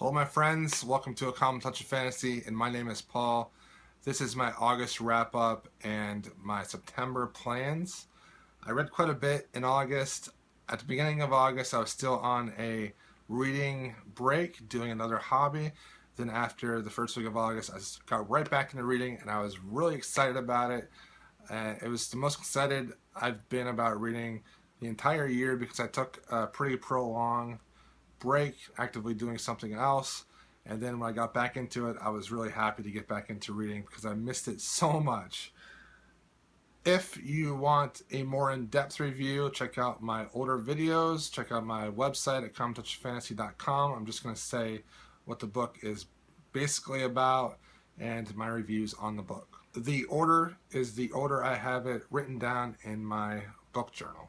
Hello my friends, welcome to A Common Touch of Fantasy, and my name is Paul. This is my August wrap up and my September plans. I read quite a bit in August. At the beginning of August I was still on a reading break, doing another hobby. Then after the first week of August I got right back into reading and I was really excited about it. It was the most excited I've been about reading the entire year because I took a pretty prolonged break, actively doing something else. And then when I got back into it, I was really happy to get back into reading because I missed it so much. If you want a more in-depth review, check out my older videos. Check out my website at commontouchfantasy.com. I'm just going to say what the book is basically about and my reviews on the book. The order is the order I have it written down in my book journal.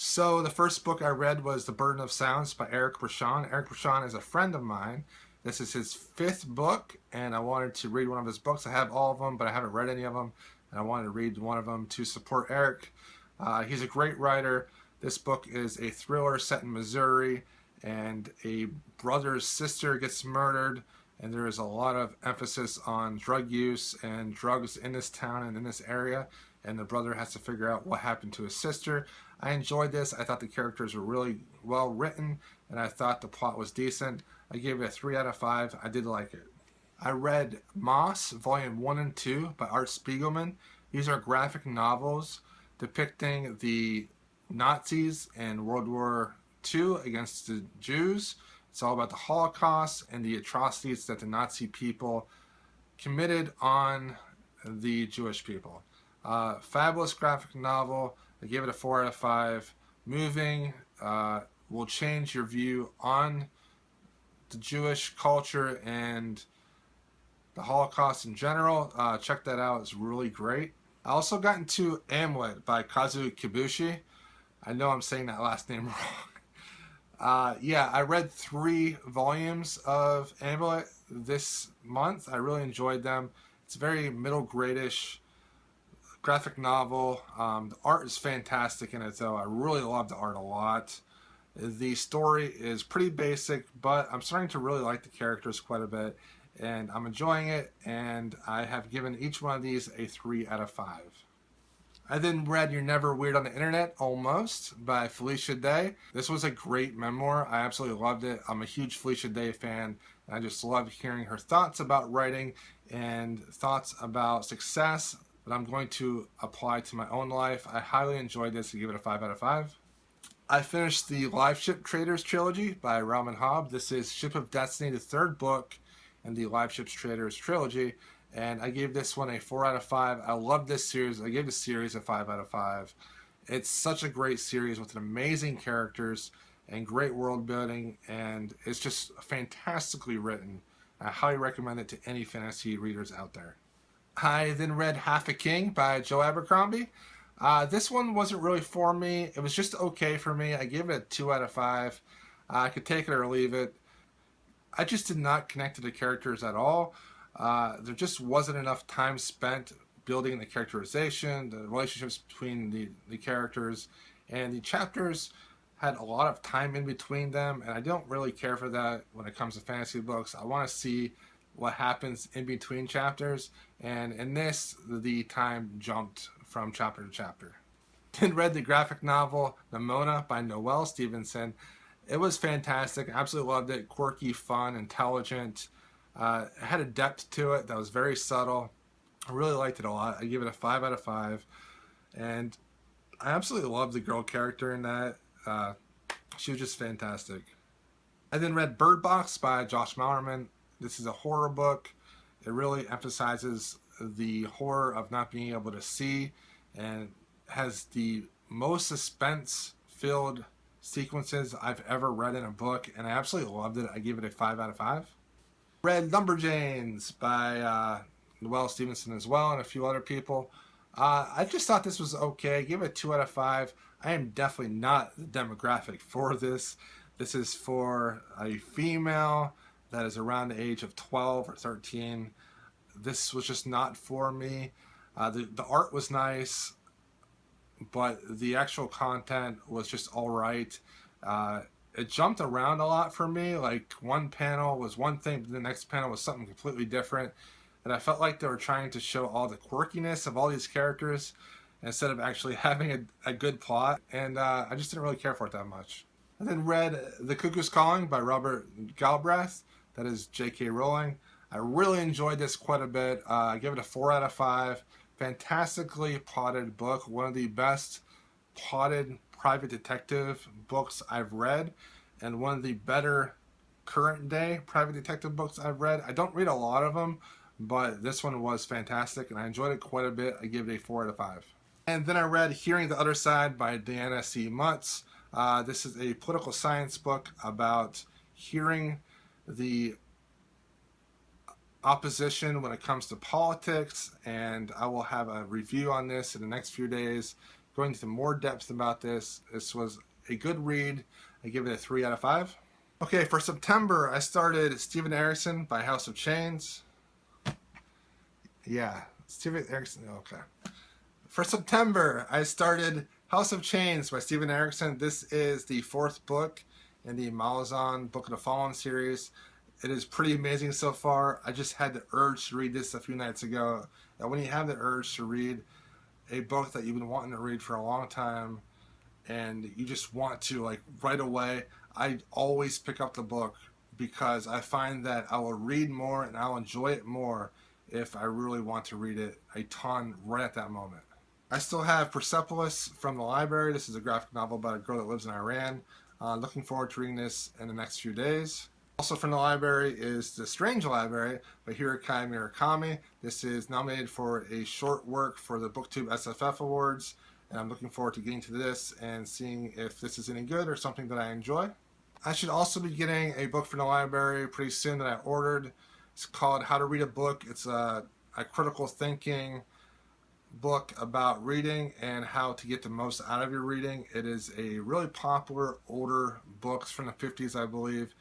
So the first book I read was The Burden of Sounds by Eric Brachon. Eric Brachon is a friend of mine. This is his fifth book, and I wanted to read one of his books. I have all of them, but I haven't read any of them, and I wanted to read one of them to support Eric. He's a great writer. This book is a thriller set in Missouri, and a brother's sister gets murdered, and there is a lot of emphasis on drug use and drugs in this town and in this area, and the brother has to figure out what happened to his sister. I enjoyed this. I thought the characters were really well written, and I thought the plot was decent. I gave it a 3 out of 5. I did like it. I read Moss, Volume 1 and 2 by Art Spiegelman. These are graphic novels depicting the Nazis in World War II against the Jews. It's all about the Holocaust and the atrocities that the Nazi people committed on the Jewish people. Fabulous graphic novel. I gave it a 4 out of 5. Moving, will change your view on the Jewish culture and the Holocaust in general. Check that out. It's really great. I also got into Amulet by Kazu Kibushi. I know I'm saying that last name wrong. Yeah, I read 3 volumes of Amulet this month. I really enjoyed them. It's very middle grade-ish graphic novel. The art is fantastic in it though. I really love the art a lot. The story is pretty basic, but I'm starting to really like the characters quite a bit, and I'm enjoying it, and I have given each one of these a 3 out of 5. I then read You're Never Weird on the Internet, Almost, by Felicia Day. This was a great memoir. I absolutely loved it. I'm a huge Felicia Day fan, and I just love hearing her thoughts about writing and thoughts about success that I'm going to apply to my own life. I highly enjoyed this and give it a 5 out of 5. I finished the Live Ship Traders trilogy by Rauman Hobb. This is Ship of Destiny, the 3rd book in the Live Ships Traders trilogy, and I gave this one a 4 out of 5. I love this series. I gave the series a 5 out of 5. It's such a great series with amazing characters and great world building, and it's just fantastically written. I highly recommend it to any fantasy readers out there. I then read Half a King by Joe Abercrombie. This one wasn't really for me. It was just okay for me. I gave it a 2 out of 5. I could take it or leave it. I just did not connect to the characters at all. There just wasn't enough time spent building the characterization, the relationships between the characters, and the chapters had a lot of time in between them, and I don't really care for that when it comes to fantasy books. I want to see what happens in between chapters, and in this, the time jumped from chapter to chapter. Then read the graphic novel Nimona by Noelle Stevenson. It was fantastic. I absolutely loved it. Quirky, fun, intelligent. It had a depth to it that was very subtle. I really liked it a lot. I give it a 5 out of 5. And I absolutely loved the girl character in that. She was just fantastic. I then read Bird Box by Josh Malerman. This is a horror book. It really emphasizes the horror of not being able to see, and has the most suspense-filled sequences I've ever read in a book, and I absolutely loved it. I give it a 5 out of 5. Read Lumberjanes by Noelle Stevenson as well, and a few other people. I just thought this was okay. I give it a 2 out of 5. I am definitely not the demographic for this. This is for a female that is around the age of 12 or 13. This was just not for me. The art was nice, but the actual content was just all right. it jumped around a lot for me. Like one panel was one thing, but the next panel was something completely different. And I felt like they were trying to show all the quirkiness of all these characters instead of actually having a good plot. And I just didn't really care for it that much. I then read The Cuckoo's Calling by Robert Galbraith. That is J.K. Rowling. I really enjoyed this quite a bit. I give it a 4 out of 5. Fantastically plotted book. One of the best plotted private detective books I've read, and one of the better current day private detective books I've read. I don't read a lot of them, but this one was fantastic and I enjoyed it quite a bit. I give it a 4 out of 5. And then I read Hearing the Other Side by Diana C. Mutz. This is a political science book about hearing the opposition when it comes to politics, and I will have a review on this in the next few days, going into more depth about this. This was a good read. I give it a 3 out of 5. Okay, for September, I started Steven Erikson by House of Chains. Yeah, Steven Erikson, okay. For September, I started House of Chains by Steven Erikson. This is the 4th book in the Malazan Book of the Fallen series. It is pretty amazing so far. I just had the urge to read this a few nights ago. And when you have the urge to read a book that you've been wanting to read for a long time and you just want to, like, right away, I always pick up the book because I find that I will read more and I'll enjoy it more if I really want to read it a ton right at that moment. I still have Persepolis from the library. This is a graphic novel about a girl that lives in Iran. Looking forward to reading this in the next few days. Also from the library is The Strange Library by Hirokai Murakami. This is nominated for a short work for the BookTube SFF Awards, and I'm looking forward to getting to this and seeing if this is any good or something that I enjoy. I should also be getting a book from the library pretty soon that I ordered. It's called How to Read a Book. It's a critical thinking book about reading and how to get the most out of your reading. It is a really popular older books from the 50s, I believe.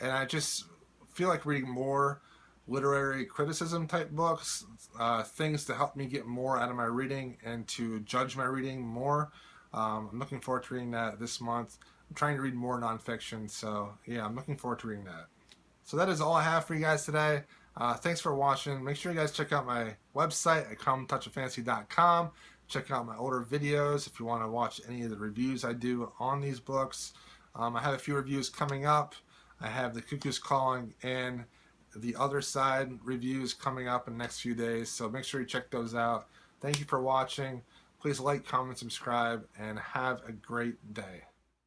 And I just feel like reading more literary criticism type books, things to help me get more out of my reading and to judge my reading more. I'm looking forward to reading that this month. I'm trying to read more nonfiction, so yeah, I'm looking forward to reading that. So that is all I have for you guys today. Thanks for watching. Make sure you guys check out my website at cometouchoffantasy.com. Check out my older videos if you want to watch any of the reviews I do on these books. I have a few reviews coming up. I have The Cuckoo's Calling and The Other Side reviews coming up in the next few days, so make sure you check those out. Thank you for watching. Please like, comment, subscribe, and have a great day.